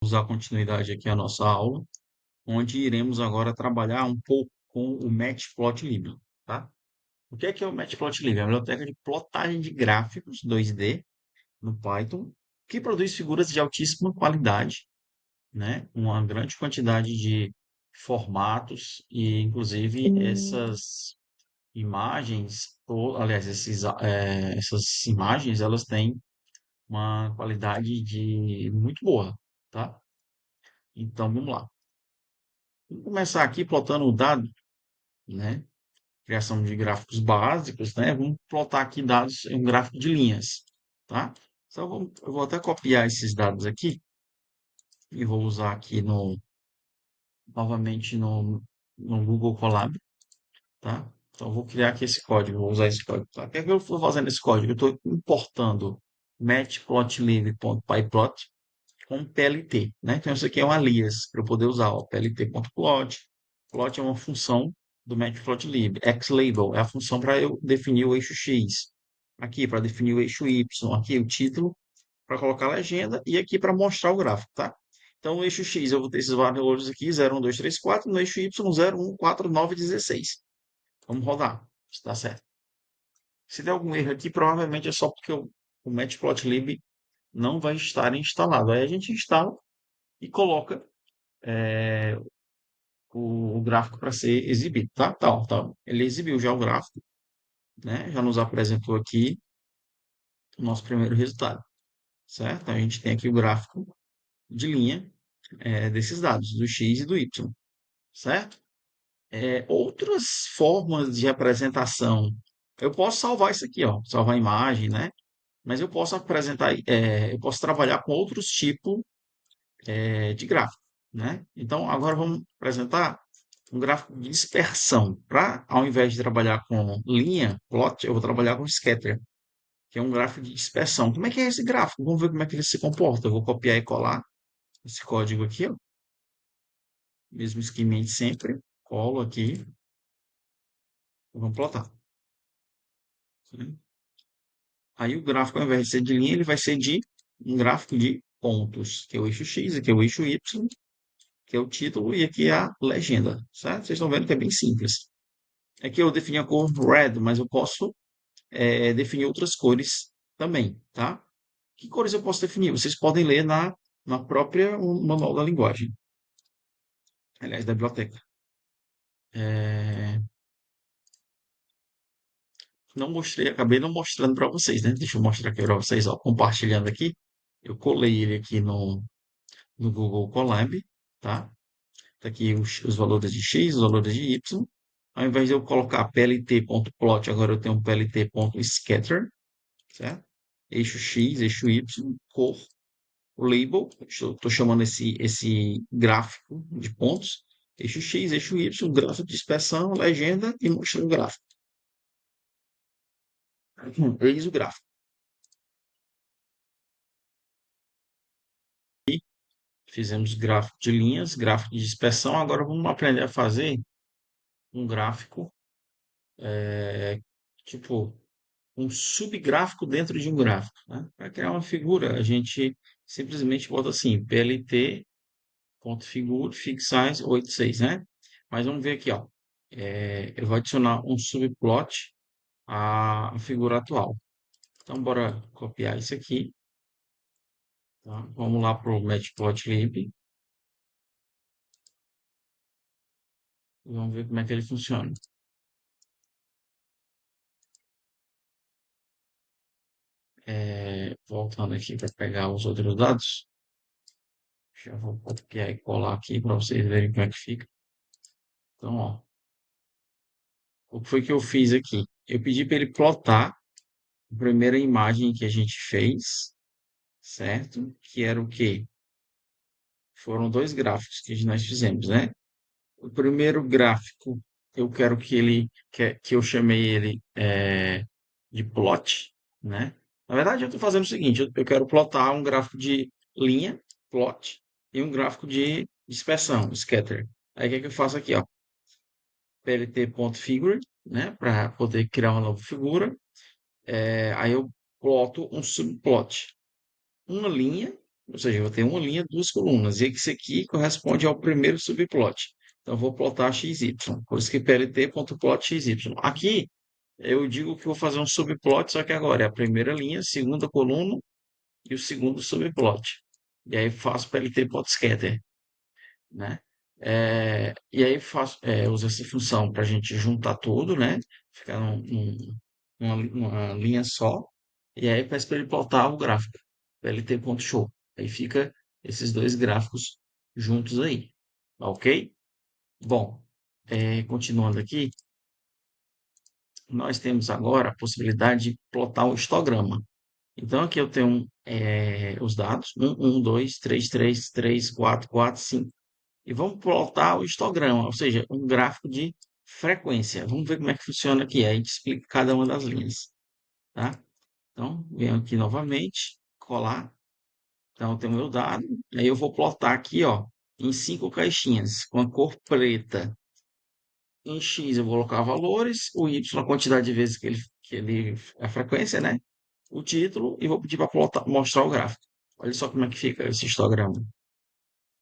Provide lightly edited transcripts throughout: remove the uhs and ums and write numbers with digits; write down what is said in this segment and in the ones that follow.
Vamos dar continuidade aqui à nossa aula, onde iremos agora trabalhar um pouco com o Matplotlib, tá? O que é o Matplotlib? É a biblioteca de plotagem de gráficos 2D no Python, que produz figuras de altíssima qualidade, né? Uma grande quantidade de formatos e, inclusive, essas imagens, ou, aliás, essas imagens, elas têm uma qualidade de muito boa, tá? Então, vamos lá. Vamos começar aqui plotando o dado, né? Criação de gráficos básicos, né? Vamos plotar aqui dados em um gráfico de linhas, tá? Então, eu vou até copiar esses dados aqui e vou usar aqui novamente no Google Colab, tá? Então, eu vou criar aqui esse código, vou usar esse código, tá? O que é que eu estou fazendo esse código? Eu estou importando matplotlib.pyplot com PLT, né? Então, isso aqui é um alias para eu poder usar, ó, plt.plot. Plot é uma função do matplotlib. Xlabel é a função para eu definir o eixo X. Aqui para definir o eixo Y. Aqui o título para colocar a legenda e aqui para mostrar o gráfico, tá? Então, no eixo X eu vou ter esses valores aqui, 0, 1, 2, 3, 4. No eixo Y, 0, 1, 4, 9, 16. Vamos rodar, se dá certo. Se der algum erro aqui, provavelmente é só porque o matplotlib não vai estar instalado. Aí a gente instala e coloca o gráfico para ser exibido, tá? Tá, ó, tá. Ele exibiu já o gráfico, né? Já nos apresentou aqui o nosso primeiro resultado, certo? A gente tem aqui o gráfico de linha desses dados, do x e do y, certo? Outras formas de apresentação, eu posso salvar isso aqui, ó, salvar a imagem, né? Mas eu posso apresentar, eu posso trabalhar com outros tipos de gráfico, né? Então, agora vamos apresentar um gráfico de dispersão. Para, ao invés de trabalhar com linha, plot, eu vou trabalhar com scatter, que é um gráfico de dispersão. Como é que é esse gráfico? Vamos ver como é que ele se comporta. Eu vou copiar e colar esse código aqui, ó. Mesmo esquema de sempre. Colo aqui. Vamos plotar. Aí o gráfico, ao invés de ser de linha, ele vai ser de um gráfico de pontos, que é o eixo X, aqui é o eixo Y, que é o título, e aqui é a legenda, certo? Vocês estão vendo que é bem simples. Aqui eu defini a cor red, mas eu posso definir outras cores também, tá? Que cores eu posso definir? Vocês podem ler na própria manual da linguagem, aliás, da biblioteca. É, não mostrei, acabei não mostrando para vocês, né? Deixa eu mostrar aqui para vocês, ó, compartilhando aqui. Eu colei ele aqui no Google Colab, tá? Tá aqui os valores de x, os valores de y. Ao invés de eu colocar plt.plot, agora eu tenho plt.scatter, certo? Eixo x, eixo y, cor, o label, estou chamando esse gráfico de pontos, eixo X, eixo Y, gráfico de dispersão, legenda e mostrando o gráfico. Eis o gráfico. Fizemos gráfico de linhas, gráfico de dispersão, agora vamos aprender a fazer um gráfico, tipo, um subgráfico dentro de um gráfico, né? Para criar uma figura, a gente simplesmente bota assim, plt.figure, figsize 86, né? Mas vamos ver aqui, ó. Eu vou adicionar um subplot à figura atual. Então, bora copiar isso aqui, tá? Vamos lá para o Matplotlib e vamos ver como é que ele funciona. Voltando aqui para pegar os outros dados, já vou copiar e colar aqui para vocês verem como é que fica. Então, ó, o que foi que eu fiz aqui? Eu pedi para ele plotar a primeira imagem que a gente fez, certo? Que era o quê? Foram dois gráficos que nós fizemos, né? O primeiro gráfico, eu quero que eu chamei ele de plot, né? Na verdade, eu estou fazendo o seguinte, eu quero plotar um gráfico de linha, plot, e um gráfico de dispersão, scatter. Aí o que é que eu faço aqui, ó? plt.figure, né? Para poder criar uma nova figura. Aí eu ploto um subplot, uma linha, Ou seja, eu vou ter uma linha, duas colunas, e esse aqui corresponde ao primeiro subplot. Então, eu vou plotar XY. Por isso que plt.plot XY. Aqui, eu digo que vou fazer um subplot, só que agora é a primeira linha, segunda coluna e o segundo subplot. E aí faço plt.scatter, né? E aí uso essa função para a gente juntar tudo, né? Ficar uma linha só. E aí peço para ele plotar o gráfico, plt.show. Aí fica esses dois gráficos juntos aí, ok? Bom, continuando aqui, nós temos agora a possibilidade de plotar o histograma. Então aqui eu tenho os dados, 2, 3, 4, 4, 5. E vamos plotar o histograma, ou seja, um gráfico de frequência. Vamos ver como é que funciona aqui. Aí a gente explica cada uma das linhas, tá? Então, venho aqui novamente, colar. Então, eu tenho o meu dado. Aí eu vou plotar aqui, ó, em 5 caixinhas, com a cor preta. Em X eu vou colocar valores, o Y a quantidade de vezes a frequência, né? O título e vou pedir para mostrar o gráfico. Olha só como é que fica esse histograma,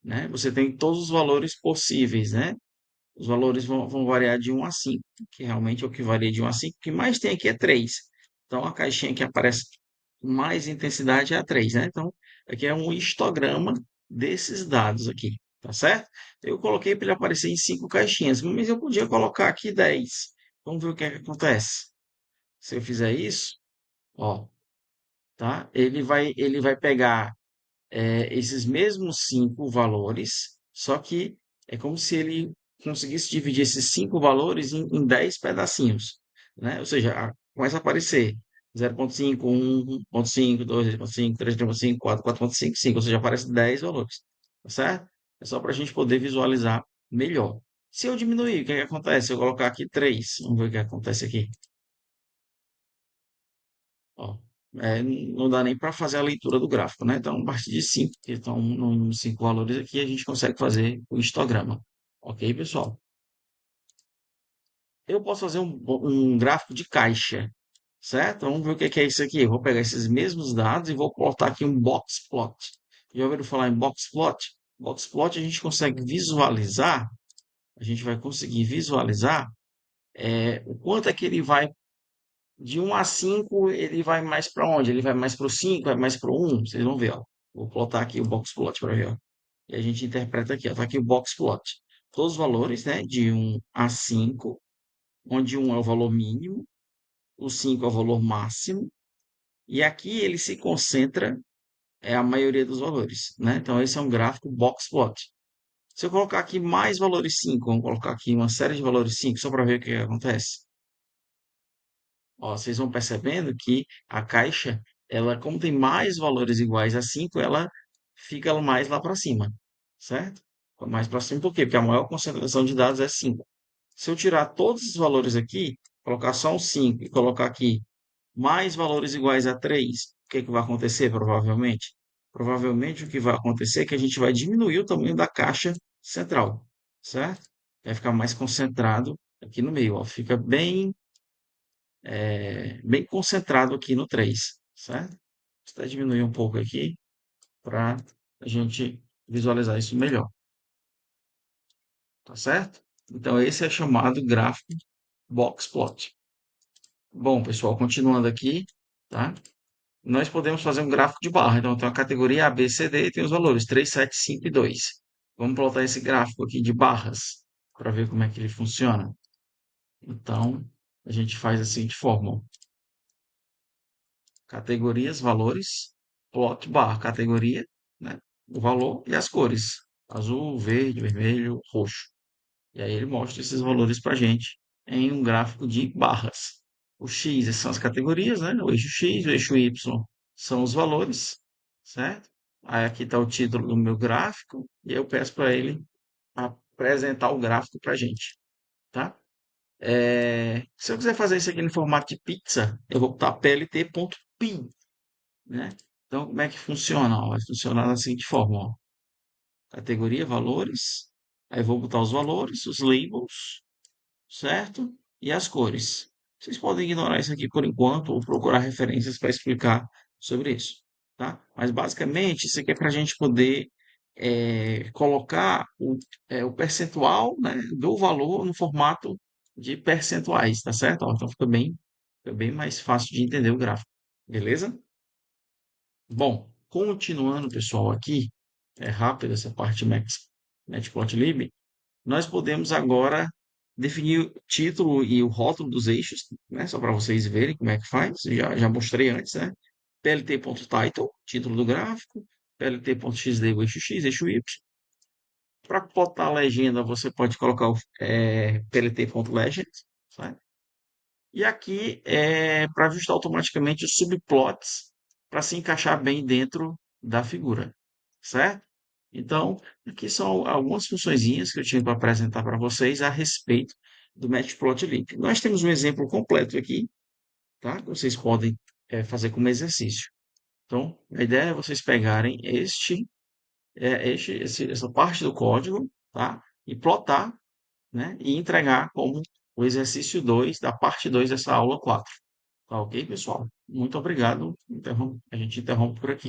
né? Você tem todos os valores possíveis, né? Os valores vão variar de 1 a 5, que realmente é o que varia de 1 a 5. O que mais tem aqui é 3. Então, a caixinha que aparece com mais intensidade é a 3, né? Então, aqui é um histograma desses dados aqui, tá certo? Eu coloquei para ele aparecer em 5 caixinhas, mas eu podia colocar aqui 10. Vamos ver o que é que acontece. Se eu fizer isso, ó, tá? Ele vai pegar esses mesmos 5 valores, só que é como se ele conseguisse dividir esses 5 valores em 10 pedacinhos, né? Ou seja, começa a aparecer 0,5, 1,5, 2,5, 3,5, 4, 4,5, 5, ou seja, aparece 10 valores, tá certo? É só para a gente poder visualizar melhor. Se eu diminuir, o que é que acontece? Se eu colocar aqui 3, vamos ver o que acontece aqui. Ó, não dá nem para fazer a leitura do gráfico, né? Então, a partir de 5, que estão nos 5 valores aqui, a gente consegue fazer o histograma. Ok, pessoal? Eu posso fazer um gráfico de caixa, certo? Vamos ver o que é isso aqui. Eu vou pegar esses mesmos dados e vou botar aqui um box plot. Já ouviram falar em box plot? Box plot a gente consegue visualizar, a gente vai conseguir visualizar o quanto é que ele vai de 1 a 5, ele vai mais para onde? Ele vai mais para o 5, vai mais para o 1? Vocês vão ver, ó. Vou plotar aqui o box plot para ver, ó. E a gente interpreta aqui, ó. Tá aqui o box plot. Todos os valores, né? De 1 a 5, onde 1 é o valor mínimo, o 5 é o valor máximo. E aqui ele se concentra, a maioria dos valores, né? Então esse é um gráfico box plot. Se eu colocar aqui mais valores 5, vamos colocar aqui uma série de valores 5, só para ver o que acontece. Ó, vocês vão percebendo que a caixa, ela, como tem mais valores iguais a 5, ela fica mais lá para cima, certo? Mais para cima, por quê? Porque a maior concentração de dados é 5. Se eu tirar todos os valores aqui, colocar só um 5 e colocar aqui mais valores iguais a 3, o que é que vai acontecer provavelmente? Provavelmente o que vai acontecer é que a gente vai diminuir o tamanho da caixa central, certo? Vai ficar mais concentrado aqui no meio, ó. Fica bem concentrado aqui no 3, certo? Vou até diminuir um pouco aqui para a gente visualizar isso melhor, tá certo? Então, esse é chamado gráfico box plot. Bom, pessoal, continuando aqui, tá? Nós podemos fazer um gráfico de barra. Então, tem a categoria A, B, C, D e tem os valores 3, 7, 5 e 2. Vamos plotar esse gráfico aqui de barras para ver como é que ele funciona. Então, a gente faz da seguinte forma: categorias, valores, plot bar, categoria, né? O valor e as cores, azul, verde, vermelho, roxo. E aí ele mostra esses valores para a gente em um gráfico de barras. O X são as categorias, né? O eixo X, o eixo Y são os valores, certo? Aí aqui está o título do meu gráfico e eu peço para ele apresentar o gráfico para a gente, tá? Se eu quiser fazer isso aqui no formato de pizza, eu vou botar plt.py, né? Então, como é que funciona? Ó, vai funcionar da seguinte forma, ó. Categoria, valores. Aí vou botar os valores, os labels, certo? E as cores. Vocês podem ignorar isso aqui por enquanto ou procurar referências para explicar sobre isso, tá? Mas basicamente isso aqui é para a gente poder colocar o percentual, né, do valor no formato de percentuais, tá certo? Ó, então fica bem mais fácil de entender o gráfico, beleza? Bom, continuando, pessoal, aqui, é rápido essa parte Matplotlib, nós podemos agora definir o título e o rótulo dos eixos, né? Só para vocês verem como é que faz. Já mostrei antes, né? plt.title, título do gráfico, plt.xd, o eixo x, eixo y. Para botar a legenda, você pode colocar o plt.legend, certo? E aqui é para ajustar automaticamente os subplots para se encaixar bem dentro da figura, certo? Então, aqui são algumas funçõezinhas que eu tinha para apresentar para vocês a respeito do Matplotlib. Nós temos um exemplo completo aqui, tá? Que vocês podem fazer como exercício. Então, a ideia é vocês pegarem essa parte do código, tá? E plotar, né? E entregar como o exercício 2 da parte 2 dessa aula 4. Tá ok, pessoal? Muito obrigado. A gente interrompe por aqui.